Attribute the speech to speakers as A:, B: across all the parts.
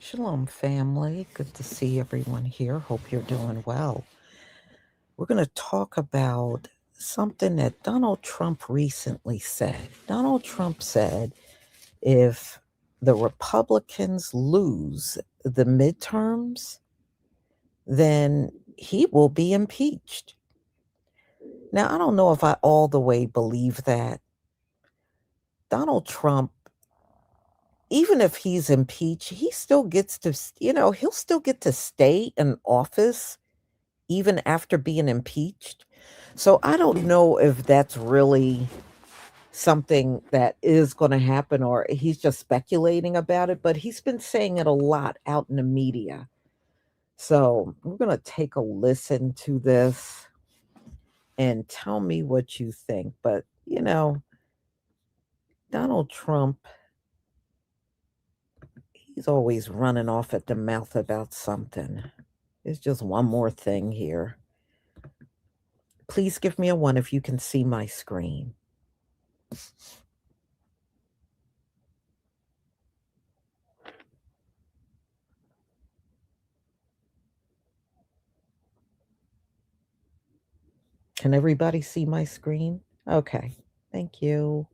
A: Shalom, family. Good to see everyone here. Hope you're doing well. We're going to talk about something that Donald Trump recently said. Donald Trump said if the Republicans lose the midterms, then he will be impeached. Now, I don't know if I all the way believe that. Donald Trump, even if he's impeached, he still gets to, he'll still get to stay in office even after being impeached. So I don't know if that's really something that is going to happen or he's just speculating about it, but he's been saying it a lot out in the media. So we're going to take a listen to this and tell me what you think. But, Donald Trump, he's always running off at the mouth about something. There's just one more thing here. Please give me a 1 if you can see my screen. Can everybody see my screen? Okay. Thank you.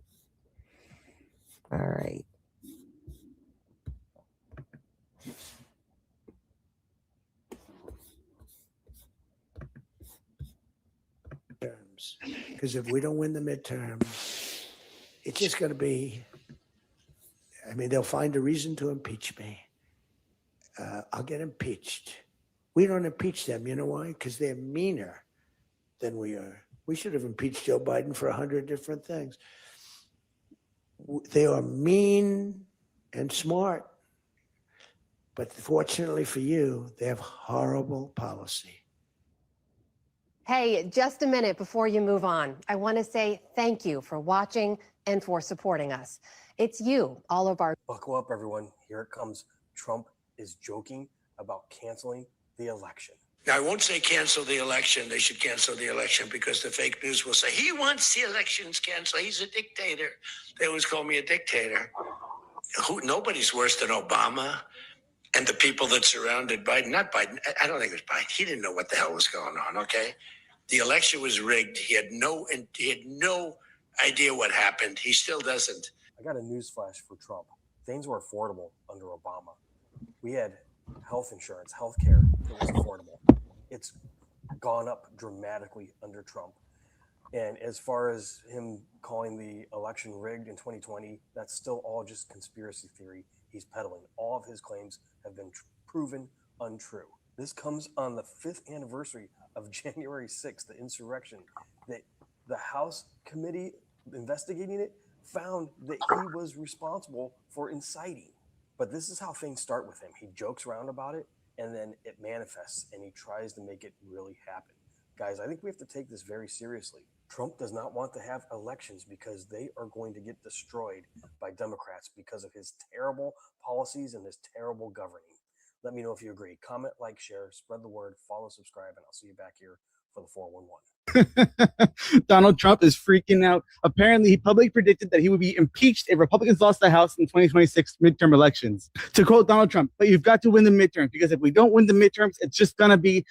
A: All right.
B: Because if we don't win the midterms, it's just going to be, they'll find a reason to impeach me. I'll get impeached. We don't impeach them. You know why? Because they're meaner than we are. We should have impeached Joe Biden for 100 different things. They are mean and smart. But fortunately for you, they have horrible policy.
C: Hey, just a minute before you move on. I want to say thank you for watching and for supporting us. It's you, all of our...
D: Buckle up, everyone. Here it comes. Trump is joking about canceling the election.
B: Now, I won't say cancel the election. They should cancel the election because the fake news will say, he wants the elections canceled. He's a dictator. They always call me a dictator. Nobody's worse than Obama and the people that surrounded Biden. Not Biden. I don't think it was Biden. He didn't know what the hell was going on, okay? The election was rigged. He had no idea what happened. He still doesn't.
D: I got a news flash for Trump. Things were affordable under Obama. We had health insurance, health care that was affordable. It's gone up dramatically under Trump. And as far as him calling the election rigged in 2020, that's still all just conspiracy theory he's peddling. All of his claims have been proven untrue. This comes on the 5th anniversary of January 6th, the insurrection, that the House committee investigating it found that he was responsible for inciting. But this is how things start with him. He jokes around about it, and then it manifests, and he tries to make it really happen. Guys, I think we have to take this very seriously. Trump does not want to have elections because they are going to get destroyed by Democrats because of his terrible policies and his terrible governing. Let me know if you agree. Comment, like, share, spread the word, follow, subscribe, and I'll see you back here for the 411.
E: Donald Trump is freaking out. Apparently, he publicly predicted that he would be impeached if Republicans lost the House in 2026 midterm elections. To quote Donald Trump, but you've got to win the midterms, because if we don't win the midterms, it's just going to be,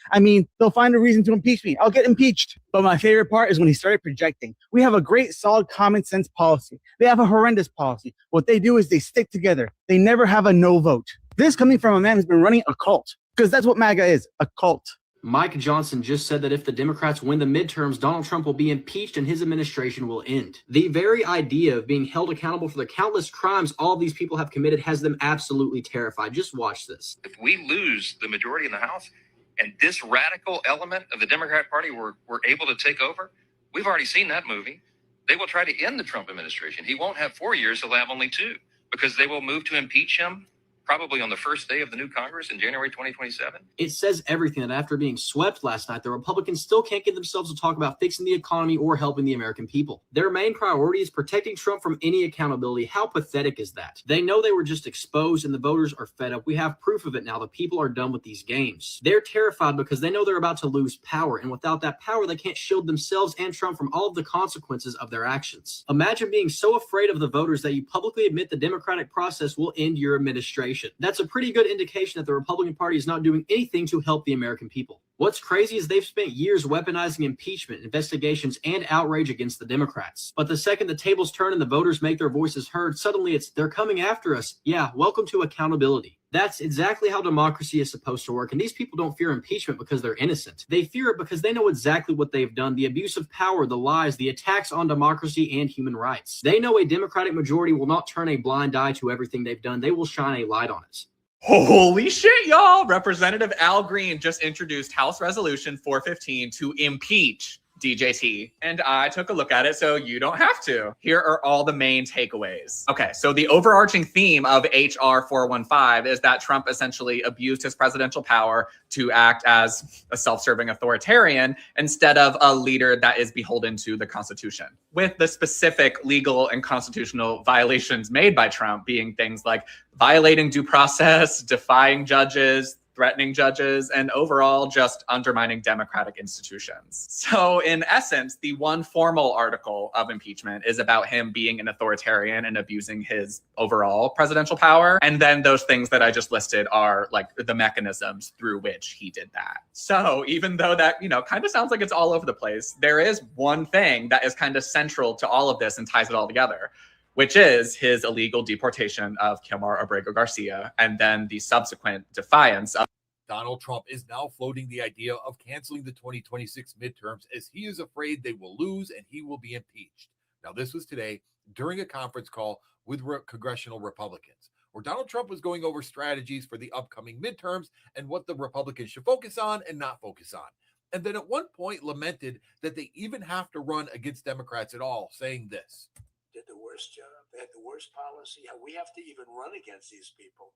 E: they'll find a reason to impeach me. I'll get impeached. But my favorite part is when he started projecting. We have a great, solid, common sense policy. They have a horrendous policy. What they do is they stick together. They never have a no vote. This coming from a man who's been running a cult, because that's what MAGA is, a cult.
F: Mike Johnson just said that if the Democrats win the midterms, Donald Trump will be impeached and his administration will end. The very idea of being held accountable for the countless crimes all of these people have committed has them absolutely terrified. Just watch this.
G: If we lose the majority in the House and this radical element of the Democrat Party were able to take over, we've already seen that movie. They will try to end the Trump administration. He won't have 4 years, he'll have only 2, because they will move to impeach him probably on the first day of the new Congress in January 2027.
F: It says everything that after being swept last night, the Republicans still can't get themselves to talk about fixing the economy or helping the American people. Their main priority is protecting Trump from any accountability. How pathetic is that? They know they were just exposed and the voters are fed up. We have proof of it now. The people are done with these games. They're terrified because they know they're about to lose power. And without that power, they can't shield themselves and Trump from all of the consequences of their actions. Imagine being so afraid of the voters that you publicly admit the democratic process will end your administration. administration. That's a pretty good indication that the Republican Party is not doing anything to help the American people. What's crazy is they've spent years weaponizing impeachment, investigations, and outrage against the Democrats. But the second the tables turn and the voters make their voices heard, suddenly it's, they're coming after us. Yeah, welcome to accountability. That's exactly how democracy is supposed to work. And these people don't fear impeachment because they're innocent. They fear it because they know exactly what they've done, the abuse of power, the lies, the attacks on democracy and human rights. They know a Democratic majority will not turn a blind eye to everything they've done. They will shine a light on it.
H: Holy shit, y'all! Representative Al Green just introduced House Resolution 415 to impeach DJT. And I took a look at it so you don't have to. Here are all the main takeaways. Okay, so the overarching theme of HR 415 is that Trump essentially abused his presidential power to act as a self-serving authoritarian instead of a leader that is beholden to the Constitution. With the specific legal and constitutional violations made by Trump being things like violating due process, defying judges, threatening judges, and overall just undermining democratic institutions. So in essence, the one formal article of impeachment is about him being an authoritarian and abusing his overall presidential power. And then those things that I just listed are like the mechanisms through which he did that. So even though that, kind of sounds like it's all over the place, there is one thing that is kind of central to all of this and ties it all together, which is his illegal deportation of Kilmar Abrego Garcia and then the subsequent defiance of
I: Donald Trump is now floating the idea of canceling the 2026 midterms as he is afraid they will lose and he will be impeached. Now, this was today during a conference call with congressional Republicans, where Donald Trump was going over strategies for the upcoming midterms and what the Republicans should focus on and not focus on. And then at one point lamented that they even have to run against Democrats at all, saying this.
B: Did the worst job. They had the worst policy. We have to even run against these people.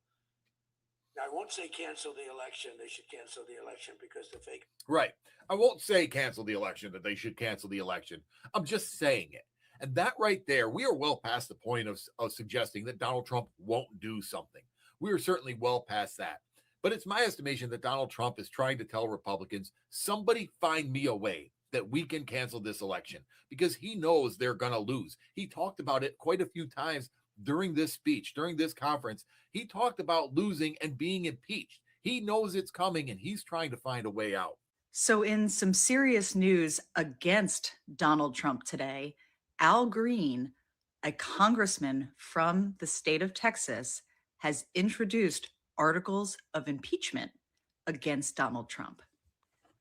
B: Now, I won't say cancel the election. They should cancel the election because they're fake.
I: Right. I won't say cancel the election, that they should cancel the election. I'm just saying it. And that right there, we are well past the point of suggesting that Donald Trump won't do something. We are certainly well past that. But it's my estimation that Donald Trump is trying to tell Republicans, somebody find me a way that we can cancel this election, because he knows they're going to lose. He talked about it quite a few times during this speech, during this conference. He talked about losing and being impeached. He knows it's coming and he's trying to find a way out.
J: So in some serious news against Donald Trump today, Al Green, a congressman from the state of Texas, has introduced articles of impeachment against Donald Trump.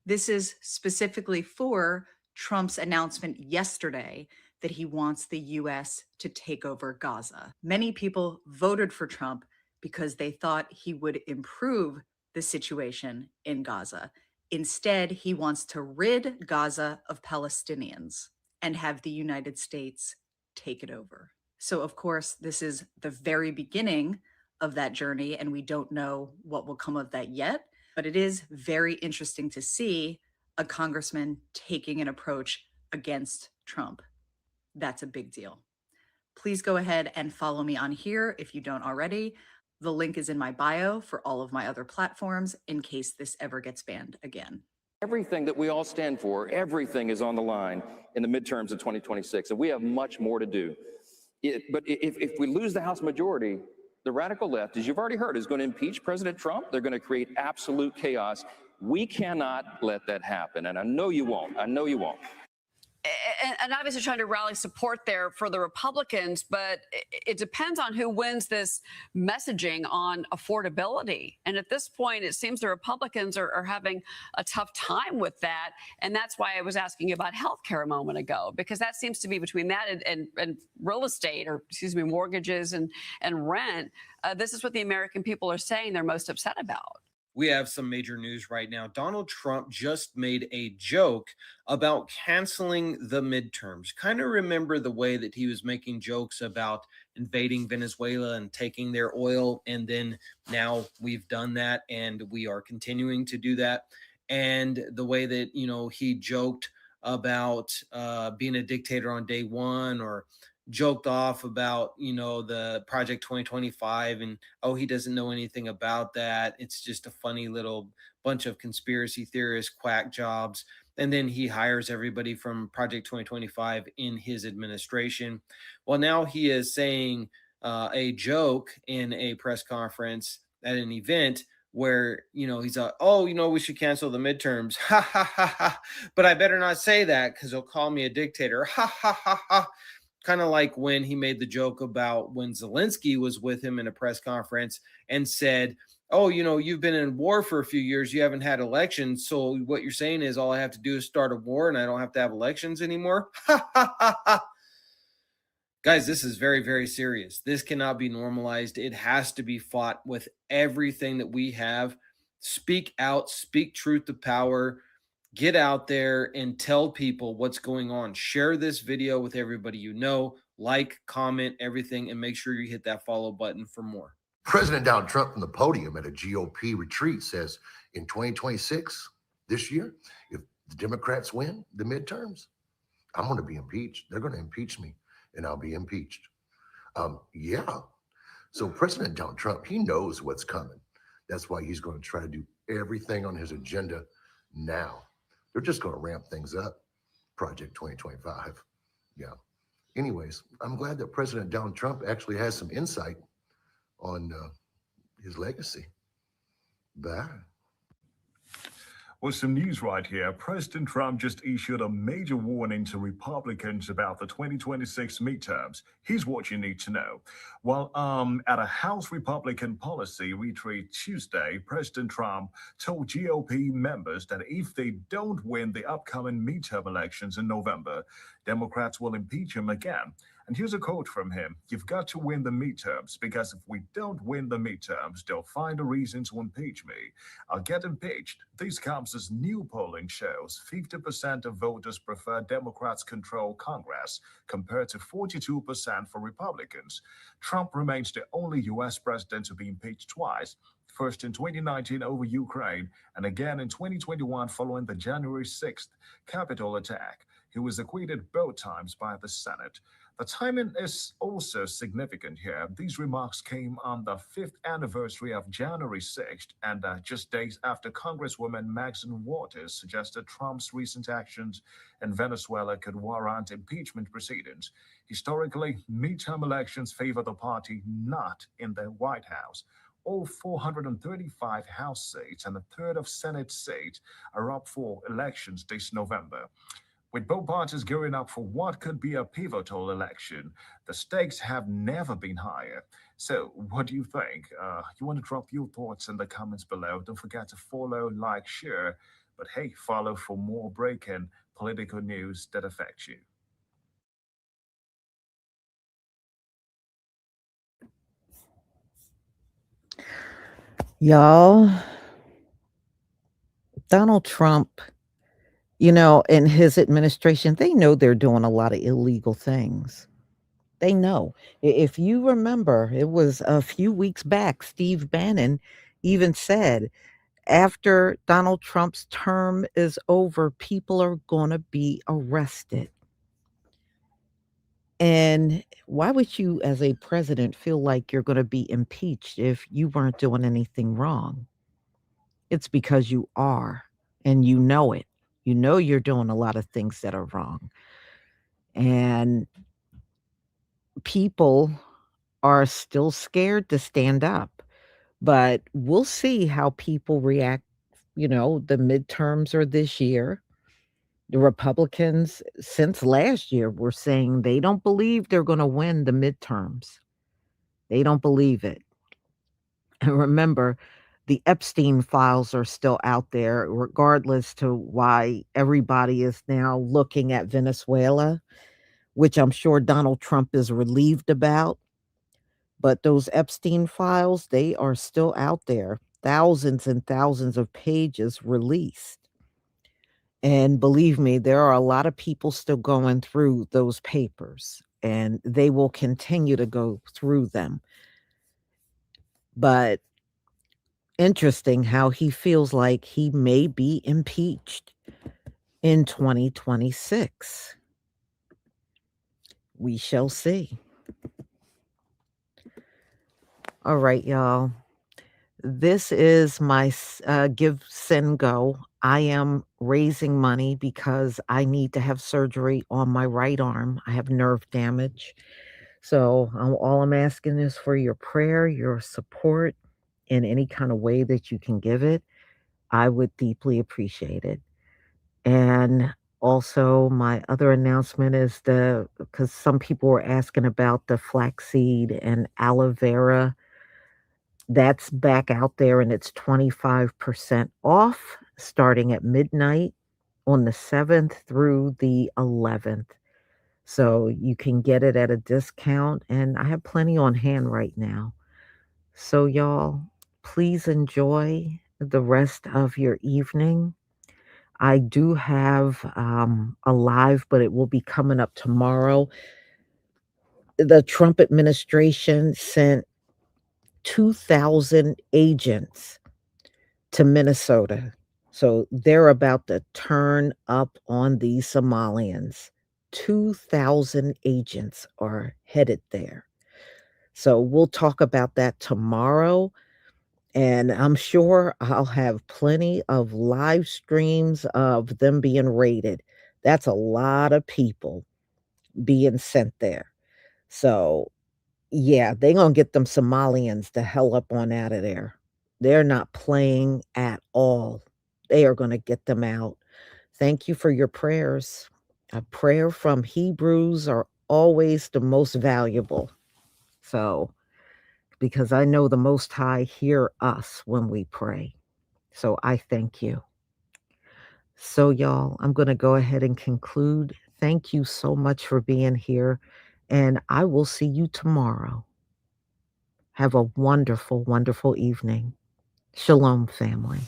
J: This is specifically for Trump's announcement yesterday that he wants the U.S. to take over Gaza. Many people voted for Trump because they thought he would improve the situation in Gaza. Instead, he wants to rid Gaza of Palestinians and have the United States take it over. So, of course, this is the very beginning of that journey, and we don't know what will come of that yet. But it is very interesting to see a congressman taking an approach against Trump. That's a big deal. Please go ahead and follow me on here if you don't already. The link is in my bio for all of my other platforms in case this ever gets banned again.
K: Everything that we all stand for, everything is on the line in the midterms of 2026, and we have much more to do. But if we lose the House majority, the radical left, as you've already heard, is going to impeach President Trump. They're going to create absolute chaos. We cannot let that happen, and I know you won't. I know you won't.
L: And obviously trying to rally support there for the Republicans, but it depends on who wins this messaging on affordability. And at this point, it seems the Republicans are having a tough time with that. And that's why I was asking you about healthcare a moment ago, because that seems to be between that and real estate, or excuse me, mortgages and rent. This is what the American people are saying they're most upset about.
M: We have some major news right now. Donald Trump just made a joke about canceling the midterms. Kind of remember the way that he was making jokes about invading Venezuela and taking their oil. And then now we've done that and we are continuing to do that. And the way that, he joked about being a dictator on day one, or joked off about, the Project 2025 and, oh, he doesn't know anything about that. It's just a funny little bunch of conspiracy theorists, quack jobs. And then he hires everybody from Project 2025 in his administration. Well, now he is saying a joke in a press conference at an event where, he's like, oh, we should cancel the midterms. Ha ha ha ha. But I better not say that because he'll call me a dictator. Ha ha ha ha. Kind of like when he made the joke about when Zelensky was with him in a press conference and said, oh, you've been in war for a few years. You haven't had elections. So what you're saying is all I have to do is start a war and I don't have to have elections anymore. Ha ha ha ha. Guys, this is very, very serious. This cannot be normalized. It has to be fought with everything that we have. Speak out, speak truth to power. Get out there and tell people what's going on. Share this video with everybody you know. Like, comment, everything, and make sure you hit that follow button for more.
N: President Donald Trump from the podium at a GOP retreat says in 2026, this year, if the Democrats win the midterms, I'm going to be impeached. They're going to impeach me and I'll be impeached. Yeah. So President Donald Trump, he knows what's coming. That's why he's going to try to do everything on his agenda now. They're just going to ramp things up. Project 2025. Yeah. Anyways, I'm glad that President Donald Trump actually has some insight on his legacy. Bye.
O: Well, some news right here. President Trump just issued a major warning to Republicans about the 2026 midterms. Here's what you need to know. Well, at a House Republican policy retreat Tuesday, President Trump told GOP members that if they don't win the upcoming midterm elections in November, Democrats will impeach him again. And here's a quote from him. You've got to win the midterms, because if we don't win the midterms, they'll find a reason to impeach me. I'll get impeached. This comes as new polling shows 50% of voters prefer Democrats control Congress, compared to 42% for Republicans. Trump remains the only U.S. president to be impeached twice. First in 2019 over Ukraine, and again in 2021 following the January 6th Capitol attack. He was acquitted both times by the Senate. The timing is also significant here. These remarks came on the 5th anniversary of January 6th, and just days after Congresswoman Maxine Waters suggested Trump's recent actions in Venezuela could warrant impeachment proceedings. Historically, midterm elections favor the party not in the White House. All 435 House seats and a third of Senate seats are up for elections this November. With both parties gearing up for what could be a pivotal election, the stakes have never been higher. So, what do you think? You want to drop your thoughts in the comments below. Don't forget to follow, like, share. But hey, follow for more breaking political news that affects you.
A: Y'all, Donald Trump, in his administration, they know they're doing a lot of illegal things. They know. If you remember, it was a few weeks back, Steve Bannon even said, after Donald Trump's term is over, people are going to be arrested. And why would you, as a president, feel like you're going to be impeached if you weren't doing anything wrong? It's because you are, and you know it. You know you're doing a lot of things that are wrong. And people are still scared to stand up. But we'll see how people react. The midterms are this year. The Republicans, since last year, were saying they don't believe they're going to win the midterms. They don't believe it. And remember, the Epstein files are still out there, regardless to why everybody is now looking at Venezuela, which I'm sure Donald Trump is relieved about. But those Epstein files, they are still out there. Thousands and thousands of pages released. And believe me, there are a lot of people still going through those papers, and they will continue to go through them. But interesting how he feels like he may be impeached in 2026. We shall see. All right, y'all. This is my Give, Send, Go. I am raising money because I need to have surgery on my right arm. I have nerve damage. So all I'm asking is for your prayer, your support in any kind of way that you can give it. I would deeply appreciate it. And also, my other announcement is because some people were asking about the flaxseed and aloe vera. That's back out there and it's 25% off starting at midnight on the 7th through the 11th. So you can get it at a discount, and I have plenty on hand right now. So, y'all, please enjoy the rest of your evening. I do have a live, but it will be coming up tomorrow. The Trump administration sent 2,000 agents to Minnesota. So they're about to turn up on these Somalians. 2,000 agents are headed there. So we'll talk about that tomorrow. And I'm sure I'll have plenty of live streams of them being raided. That's a lot of people being sent there. So, yeah, they gonna get them Somalians the hell up on out of there. They're not playing at all. They are gonna get them out. Thank you for your prayers. A prayer from Hebrews are always the most valuable. So, because I know the Most High hear us when we pray. So I thank you. So, y'all, I'm going to go ahead and conclude. Thank you so much for being here, and I will see you tomorrow. Have a wonderful, wonderful evening. Shalom, family.